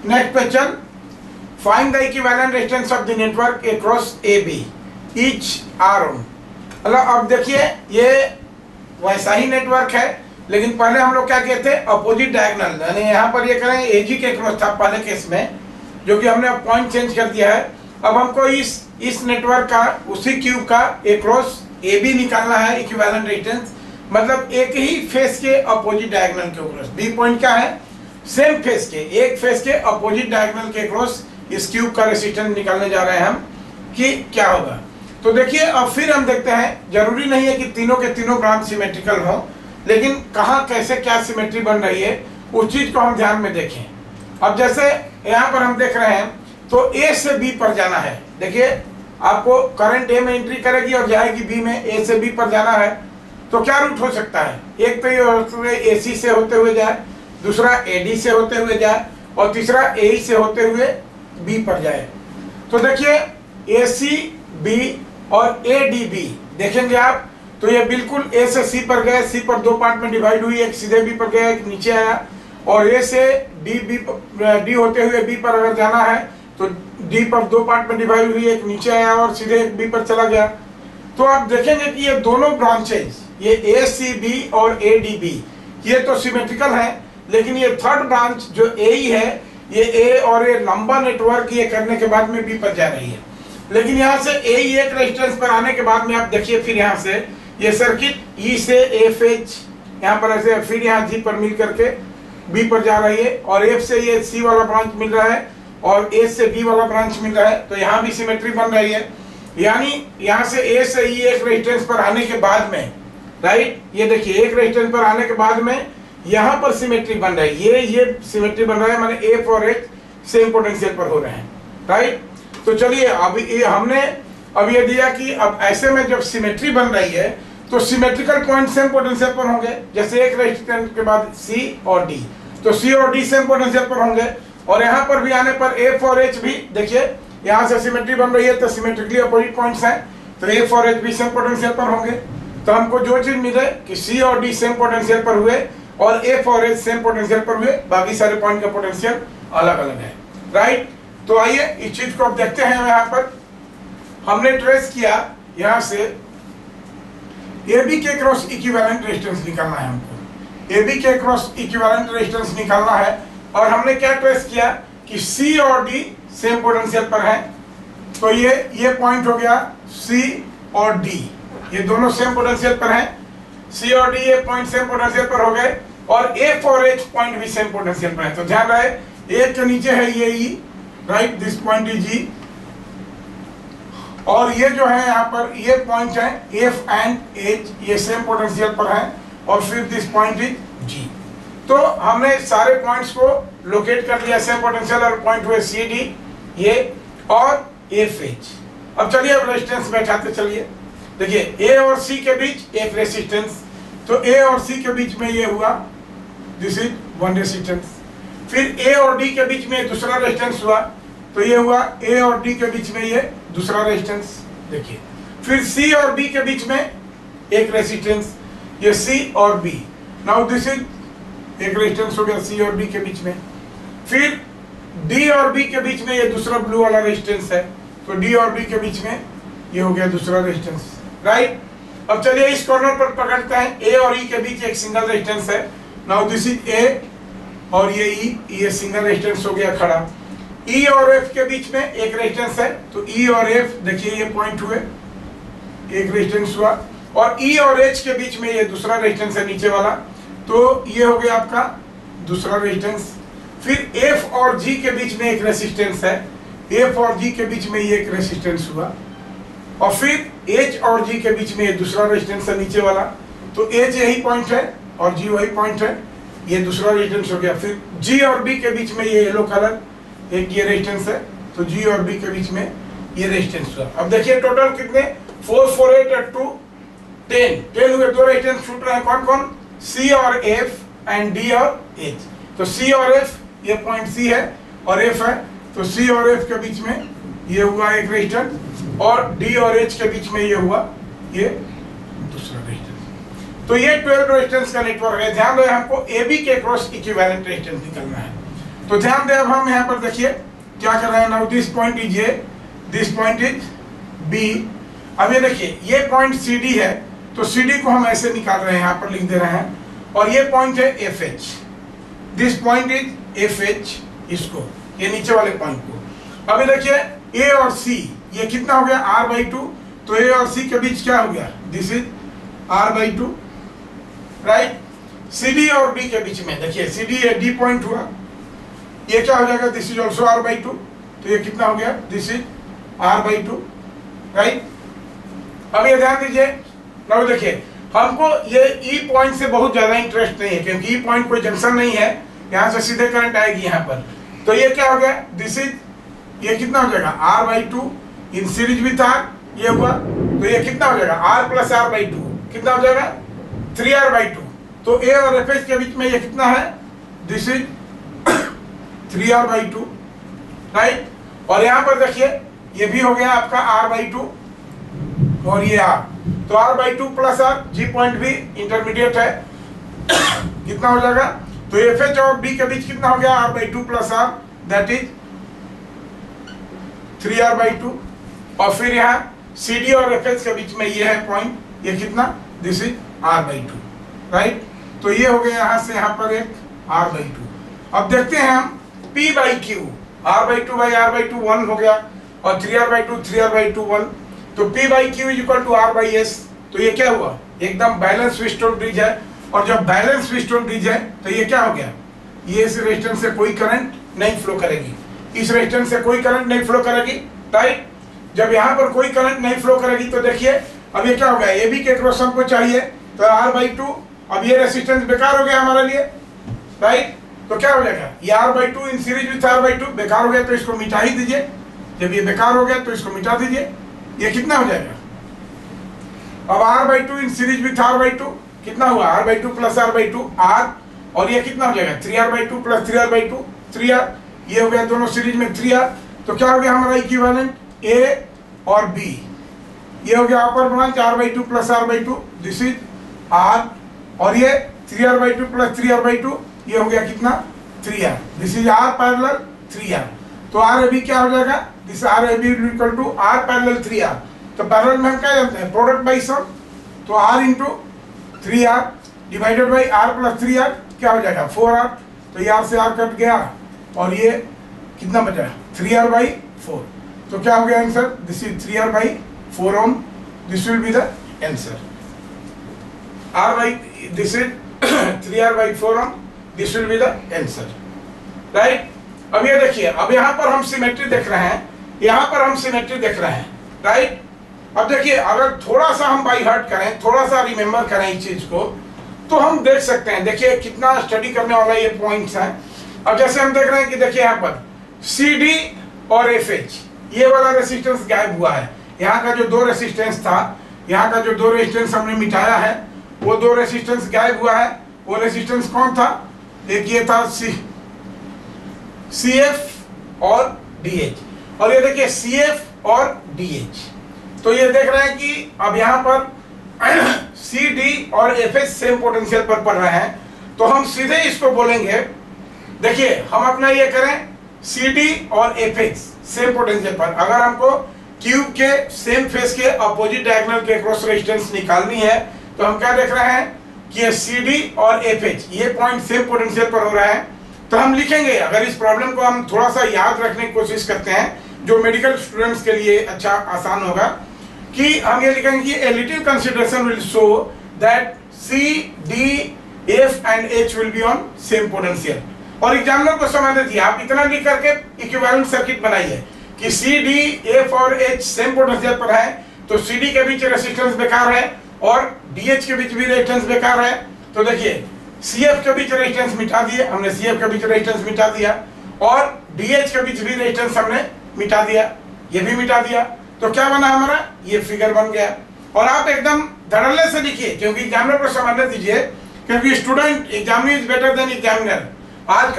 Next पे चल, find the equivalent resistance of the network across A B each R ohm. मतलब अब देखिए ये वैसा ही नेटवर्क है, लेकिन पहले हम लोग क्या कहते हैं अपोजिट डायगोनल, यानी यहाँ पर ये करें एजी के क्रॉस था पहले केस में, जो कि हमने अब पॉइंट चेंज कर दिया है। अब हमको इस नेटवर्क का उसी क्यूब का अक्रॉस ए बी निकालना है इक्विवेलेंट रेजिस्टेंस, मतलब एक ही फेस के अपोजिट डायगोनल के क्रॉस। बी पॉइंट क्या है, सेम फेस के, एक फेस के अपोजिट डायगोनल के क्रॉस इस क्यूब का रेजिस्टेंस निकालने जा रहे हैं हम कि क्या होगा। तो देखिए अब फिर हम देखते हैं, जरूरी नहीं है कि तीनों के तीनों ब्रांच सिमेट्रिकल हो, लेकिन कहाँ कैसे क्या सिमेट्री बन रही है उस चीज को हम ध्यान में देखें। अब जैसे यहाँ पर हम देख रहे हैं तो ए से बी पर जाना है। देखिए आपको करंट ए में एंट्री करेगी और जाएगी बी में, ए से बी पर जाना है तो क्या रूट हो सकता है, एक तो ये एसी से होते हुए जाए, दूसरा एडी से होते हुए जाए और तीसरा ए से होते हुए बी पर जाए। तो देखिए ए सी बी और ए डी बी देखेंगे आप तो ये बिल्कुल ए से सी पर गए, सी पर दो पार्ट में डिवाइड हुई, एक सीधे बी पर गया एक नीचे आया, और ए से डी होते हुए बी पर अगर जाना है तो डी पर दो पार्ट में डिवाइड हुई, एक नीचे आया और सीधे बी पर चला गया। तो आप देखेंगे कि ये दोनों ब्रांचेज, ये ए सी बी और ए डी बी, ये तो सिमेट्रिकल है, लेकिन ये थर्ड ब्रांच जो ए ही है, ये ए और ये लंबा नेटवर्क ये करने के बाद में बी पर जा रही है। लेकिन यहाँ से ए एक रेजिस्टेंस पर आने के बाद में आप देखिए फिर यहाँ से ये सर्किट ई से एफ एच यहाँ पर ऐसे, फिर यहाँ जी पर मिल करके बी पर जा रही है, और एफ से ये सी वाला ब्रांच मिल रहा है और ए से बी वाला ब्रांच मिल रहा है, तो यहाँ भी सिमेट्री बन रही है। यानी यहाँ से ए से ई एक रेजिस्टेंस पर आने के बाद में, राइट, ये देखिए एक रेजिस्टेंस पर आने के बाद में यहाँ पर सिमेट्री बन रही है, ये सिमेट्री बन रहा है, माने एफ और एच सेम पोटेंशियल पर हो रहे हैं, राइट। तो चलिए अब ये हमने अब ये दिया कि अब ऐसे में जब सिमेट्री बन रही है तो सिमेट्रिकल पॉइंट सेम पोटेंशियल पर होंगे, जैसे एक रेजिस्टेंस के बाद सी और डी, तो सी और डी सेम पोटेंशियल पर होंगे, और यहाँ पर भी आने पर एफ और एच भी देखिए यहाँ से सिमेट्री बन रही है तो सिमेट्रिकली अपोजिट पॉइंट्स हैं, तो एफ और एच भी सेम पोटेंशियल पर होंगे। तो हमको जो चीज मिले कि सी और डी सेम पोटेंशियल पर हुए और एफ और एच सेम पोटेंशियल पर हुए, बाकी सारे पॉइंट का पोटेंशियल अलग अलग है, राइट। तो आइए इस चीज को अब देखते हैं। यहाँ पर हमने ट्रेस किया, यहाँ से ए बी के क्रॉस इक्विवेलेंट रेजिस्टेंस निकालना है हमको, ए बी के क्रॉस इक्विवेलेंट रेजिस्टेंस निकालना है, और हमने क्या ट्रेस किया कि सी और डी सेम पोटेंशियल पर है, तो ये पॉइंट हो गया सी और डी, ये दोनों सेम पोटेंशियल पर हैं, सी और डी ये पॉइंट सेम पोटेंशियल पर हो गए, और एफ और एच पॉइंट भी सेम पोटेंशियल पर है। तो ध्यान रहे ए के नीचे है ये ई, राइट, दिस पॉइंट इज ई, और ये जो है यहाँ पर ये पॉइंट है एफ एंड एच, ये सेम पोटेंशियल पर है, और फिर दिस पॉइंट इज जी। तो हमने सारे पॉइंट्स को लोकेट कर लिया, सेम पोटेंशियल और पॉइंट हुए सी डी ये और एफ एच। अब चलिए अब रेजिस्टेंस बैठाते चलिए। देखिए ए और सी के बीच एक रेजिस्टेंस, तो ए और सी के बीच में ये हुआ, दिस इज वन रेजिस्टेंस। फिर ए और डी के बीच में दूसरा रेजिस्टेंस हुआ, तो ये हुआ ए और डी के बीच में ये दूसरा रेजिस्टेंस। देखिए फिर सी और बी के बीच में एक रेजिस्टेंस, ये सी और बी, नाउ दिस इज एक रेजिस्टेंस हो गया सी और बी के बीच में। फिर डी और बी के बीच में ये दूसरा ब्लू वाला रेजिस्टेंस है, तो डी और बी के बीच में ये हो गया दूसरा रेजिस्टेंस, राइट। अब चलिए इस कॉर्नर पर पकड़ते हैं, ए और ई के बीच एक सिंगल रेजिस्टेंस है, नाउ दिस इज ए और ये ई, ये सिंगल रेजिस्टेंस हो गया खड़ा। ई और एफ के बीच में एक रेजिस्टेंस है, तो ई और एफ देखिए ये पॉइंट हुए, एक रेजिस्टेंस हुआ, और ई और एच के बीच में ये दूसरा रेजिस्टेंस है नीचे वाला, तो ये हो गया आपका दूसरा रेजिस्टेंस। फिर एफ और जी के बीच में एक रेजिस्टेंस है, एफ और जी के बीच में ये एक रेजिस्टेंस हुआ, और फिर एच और जी के बीच में ये दूसरा रेजिस्टेंस है नीचे वाला, तो एच यही पॉइंट है और जी वही पॉइंट है, ये दूसरा रेजिस्टेंस हो गया। फिर जी और बी के बीच में ये येलो कलर एक ये रेजिस्टेंस है, तो जी और बी के बीच में ये रेजिस्टेंस हुआ। अब देखिए टोटल कितने 4 4 8 और 2 10 हुए, दो रेजिस्टेंस छूट रहे हैं, कौन कौन, सी और एफ एंड डी और एच। तो सी और एफ ये पॉइंट सी है और एफ है, तो सी और एफ के बीच में ये हुआ एक रेजिस्टेंस, और डी और एच के बीच में ये हुआ ये दूसरा रेजिस्टेंस। तो ये 12 रेजिस्टेंस का नेटवर्क है। ध्यान रहे हमको ए बी के क्रॉस इक्विवेलेंट रेजिस्टेंस निकालना है। तो ध्यान दें, अब हम यहाँ पर देखिए क्या कर रहे हैं। Now this point is A, this point is B. अब ये देखिए ये पॉइंट सी डी है, तो सी डी को हम ऐसे निकाल रहे हैं, यहाँ पर लिख दे रहे हैं। और ये पॉइंट है F H, this point is F H, इसको ये नीचे वाले पॉइंट को। अब ये देखिए ए और सी ये कितना हो गया r/2, तो ए और सी के बीच क्या हो गया, this is r/2, right. C D और डी के बीच में देखिए सी डी ये डी पॉइंट हुआ, ये क्या हो जाएगा, दिस इज ऑल्सो r/2, तो ये कितना हो गया, दिस इज r/2, राइट। अब ये ध्यान दीजिए, now देखिए हमको ये ई पॉइंट से बहुत ज्यादा इंटरेस्ट नहीं है, क्योंकि ई पॉइंट कोई जंक्शन नहीं है, यहाँ से सीधे करंट आएगी यहाँ पर। तो ये क्या हो गया, दिस इज, ये कितना हो जाएगा r/2 in series with r, ये हुआ, तो ये कितना हो जाएगा r + r/2, कितना हो जाएगा 3r/2। तो ए और एफ एच के बीच में ये कितना है, दिस इज 3r/2, राइट। और यहाँ पर देखिए ये भी हो गया आपका r/2 और ये r, तो r/2 + r, जी पॉइंट भी इंटरमीडिएट है, कितना हो जाएगा, तो एफ एच और बी के बीच कितना हो गया r/2 + r, that is 3r/2। और फिर यहाँ सी डी और एफ एच के बीच में ये है पॉइंट, ये कितना, दिस इज r/2, राइट। तो ये हो गया यहाँ से यहाँ पर एक r/2। अब देखते हैं हम p/q, r/2 1 हो गया, और 3r/2 3r/2 1, तो p/q = r/s। तो ये क्या हुआ, एकदम बैलेंस व्हीटस्टोन ब्रिज है। और जब बैलेंस व्हीटस्टोन ब्रिज है तो ये क्या हो गया, ये इस रेजिस्टेंस से कोई करंट नहीं फ्लो करेगी, इस रेजिस्टेंस से कोई करंट नहीं फ्लो करेगी, राइट। जब यहाँ पर कोई करंट नहीं फ्लो करेगी तो देखिए अब ये क्या हो गया, ए बी के क्रॉस हमको चाहिए, तो r/2, अब ये रेजिस्टेंस बेकार हो गया हमारे लिए, राइट। तो क्या हो जाएगा, ये r/2 in series with r/2 बेकार हो गया, तो इसको मिटा ही दीजिए। जब ये बेकार हो गया तो इसको मिटा दीजिए, ये कितना हो जाएगा, अब r/2 in series with r/2 कितना हुआ, r/2 + r/2 r, और ये कितना हो जाएगा 3r/2 + 3r/2 3r, ये हो गया दोनों सीरीज में 3r। तो क्या हो गया हमारा इक्विवेलेंट ए और बी, ये हो गया upper branch r/2 + r/2, this is r, और ये 3r/2 + 3r/2, ये हो गया कितना 3r, this is r parallel 3r। तो r/b क्या हो जाएगा, this r/b = r parallel 3r। तो पैरेलल में हम क्या जानते हैं, प्रोडक्ट बाय सम, तो r × 3r divided by r + 3r क्या हो जाएगा 4r। तो ये r से r कट गया, और ये कितना बचा 3r/4। तो क्या हो गया answer, this is 3r/4 ohm, this will be the answer, this is 3r/4 ohm, this will be the answer, right. अब ये देखिए, अब यहाँ पर हम सिमेट्री देख रहे हैं, यहाँ पर हम सिमेट्री देख रहे हैं, राइट। अब देखिए अगर थोड़ा सा हम बाई हार्ट करें, थोड़ा सा रिमेम्बर करें इस चीज को, तो हम देख सकते हैं, देखिए कितना स्टडी करने वाला ये पॉइंट्स हैं। अब जैसे हम देख रहे हैं कि देखिए यहाँ पर सी डी और एफ एच, ये वाला रेसिस्टेंस गायब हुआ है, यहाँ का जो 2 रेसिस्टेंस था, यहाँ का जो 2 रेसिस्टेंस हमने मिटाया है, वो 2 रेसिस्टेंस गायब हुआ है। वो रेसिस्टेंस कौन था, एक ये था सी एफ और डी एच, और ये देखिए सी एफ और डी एच। तो ये देख रहे हैं कि अब यहाँ पर सी डी और एफ एच सेम पोटेंशियल पर पड़ रहे हैं, तो हम सीधे इसको बोलेंगे, देखिए हम अपना ये करें सी डी और एफ एच सेम पोटेंशियल पर, अगर हमको क्यूब के सेम फेस के अपोजिट डायगोनल के क्रॉस रेजिस्टेंस निकालनी है, तो हम क्या देख रहे हैं कि ये सी डी और एफ एच ये पॉइंट सेम पोटेंशियल पर हो रहा है। तो हम लिखेंगे, अगर इस प्रॉब्लम को हम थोड़ा सा याद रखने की कोशिश करते हैं, जो मेडिकल स्टूडेंट्स के लिए अच्छा आसान होगा, कि हम ये लिखेंगे कि a little consideration will show that C, D, F and H will be on same potential। और एग्जामिनर को समझ दीजिए, आप इतना लिख करके इक्विवेलेंट सर्किट बनाइए कि C, D, F और H सेम पोटेंशियल पर है, तो C, D के बीच रेजिस्टेंस बेकार है और D, H के बीच भी रेजिस्टेंस बेकार है। तो देखिए C, F के बीच रेजिस्टेंस मिटा दिए हमने, C, F के बीच रेजिस्टेंस मिटा दिया, और D, H के बीच भी रेजिस्टेंस हमने मिटा दिया, ये भी मिटा दिया। तो क्या बना हमारा, ये फिगर बन गया। और आप एकदम धड़ल्ले से लिखिए, क्योंकि एग्जामिनर को समझने दीजिए, क्योंकि student examiner is better than examiner. आज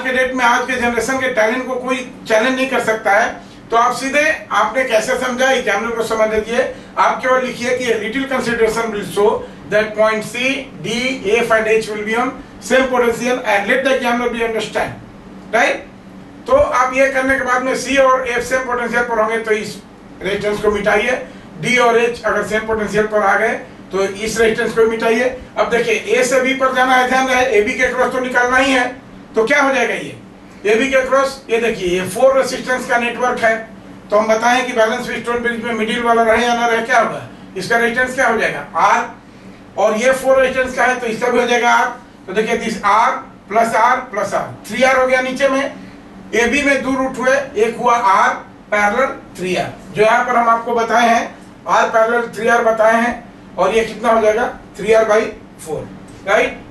के डेट में, आज के जनरेशन के टैलेंट को कोई चैलेंज नहीं कर सकता है। तो आप सीधे आपने कैसे समझा, एग्जामिनर को समझ दीजिए, आप केवल लिखिए कि little consideration will show that point C, D, F and H will be on same potential and let the examiner be understand right. तो आप ये करने के बाद में सी और एफ सेम पोटेंशियल पर होंगे तो इस रेजिस्टेंस को मिटाइए, डी और एच अगर सेम पोटेंशियल पर आ गए तो इस रेजिस्टेंस को मिटाइए। अब देखिए ए से बी पर जाना है, ध्यान रहे ए बी के क्रॉस तो निकालना ही है, तो क्या हो जाएगा ये बी के क्रॉस, ये देखिए ये 4 रेजिस्टेंस का नेटवर्क है। तो हम बताएं कि बैलेंस व्हीटस्टोन ब्रिज में मिडिल वाला रहे या ना रहे, क्या होगा, इसका रेजिस्टेंस क्या हो जाएगा आर, और ये 4 रेजिस्टेंस का है तो इसका भी हो जाएगा आर। तो देखिए this R plus R plus R, 3R हो गया नीचे में। ए बी में 2 रूट हुए, एक हुआ आर पैरेलल 3R, जो यहाँ पर हम आपको बताए हैं आर पैरेलल 3R बताए हैं, और ये कितना हो जाएगा 3R/4, राइट।